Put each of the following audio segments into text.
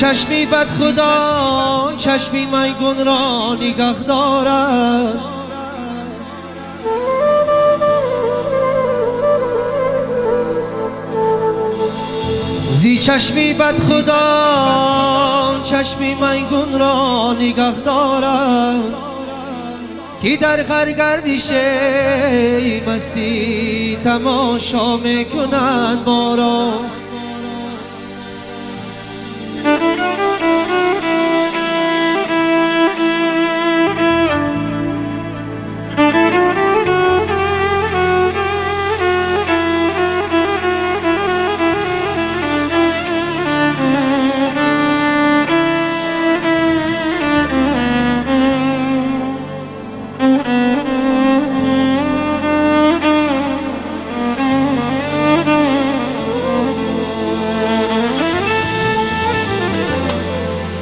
چشمی بد خدا چشمی میگون را نگاه دارد، زی چشمی بد خدا چشمی میگون را نگاه دارد، که در هر گردش مستی تماشا میکنند ما را.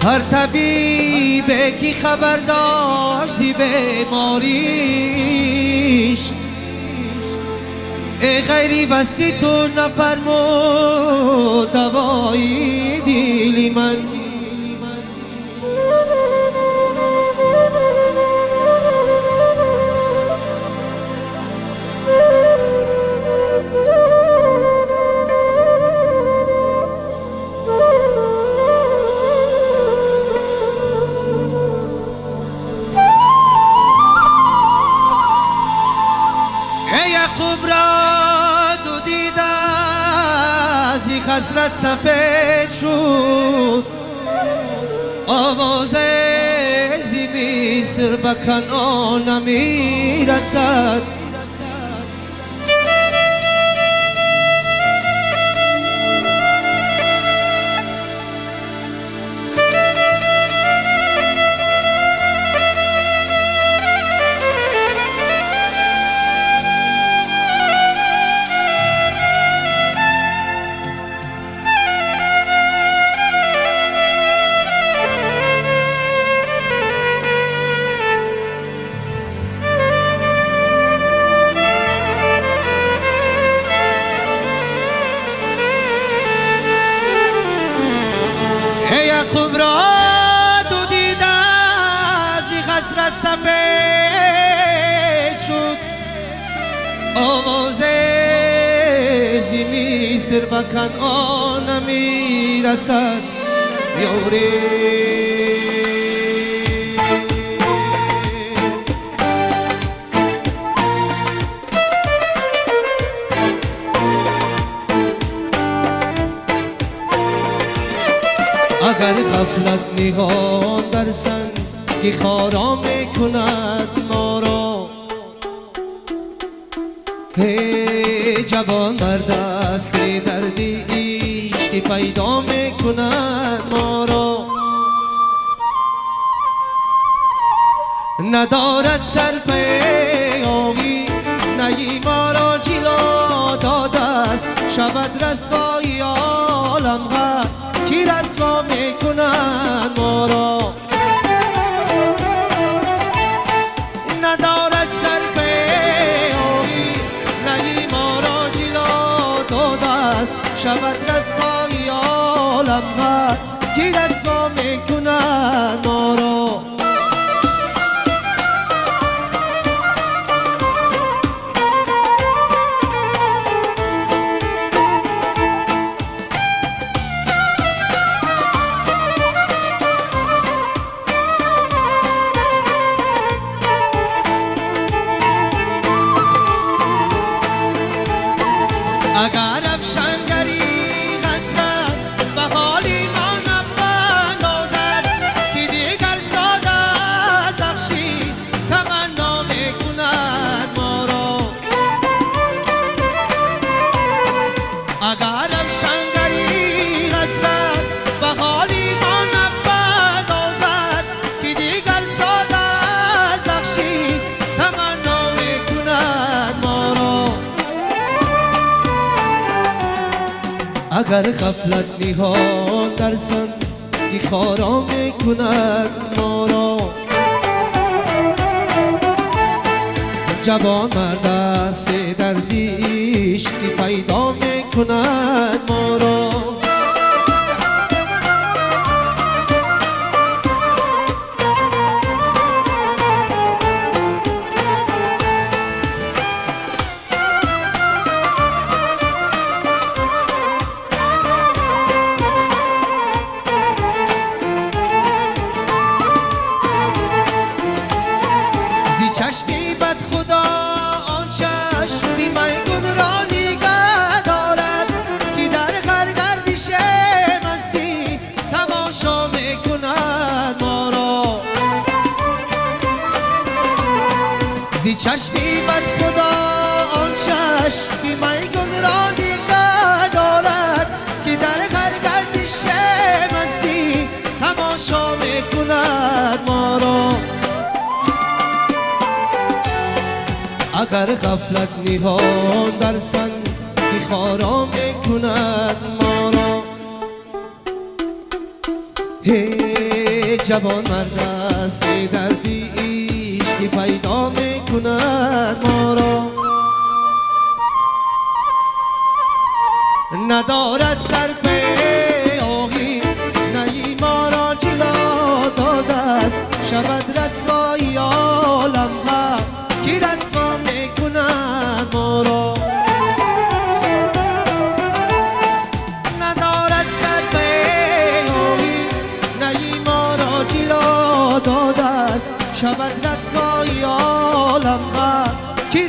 هر طبیبه کی خبر داشت زی بیماریش، ای غیری بستی تو نفرمود دوایی دیلی من. خوب را تو دیده از این خسرت سفید شد، آواز زی مصر به کنعان میرسد. خوب را تو دیده از این خسرت سفید شد، آواز زی مصر به کنعان میرسد. یوری اگر غفلت نگاه در سنگ خارا میکند ما را، هی جوان مرد است دردی عشقی پیدا میکند ما را. ندارد سر پیامی نهی ما را جلو داده است، شود رسوایی عالم ها کی رسوا میکنند ما را. ندارد سر پیامی نهی ما را جلو داده است، شود رسوایی عالم ها کی رسوا میکنند ما را. اگر افشنگری حسرت به حالی ما نپردازد، که دیگر ساده از بخشید تمنا میکند ما را. اگر افشنگری حسرت به حالی ما نپردازد، که دیگر ساده از بخشید تمنا میکند ما را. اگر غفلت نهان در زندگی خارا میکند ما را، جوان مرد است دردی عشقی پیدا میکند ما را. چشمی بد خدا آن چشمی میگون را نگه دارد که در غرگردش مستی تماشا میکند ما را زی چشمی بد خدا آن چشمی میگون را نگه دارد که در غرگردش مستی تماشا میکند ما را اگر غفلت نهان در سنگ خارا میکند ما را هی جوان مرد است دردی عشقی پیدا میکند ما را ندارد سر به آهی نهی ما را جلا داده است شود رسوایی عالم ها کی رسوا میکند ما را ندارد سر به آهی نهی ما را جلا داده است شود رسوایی عالم ها کی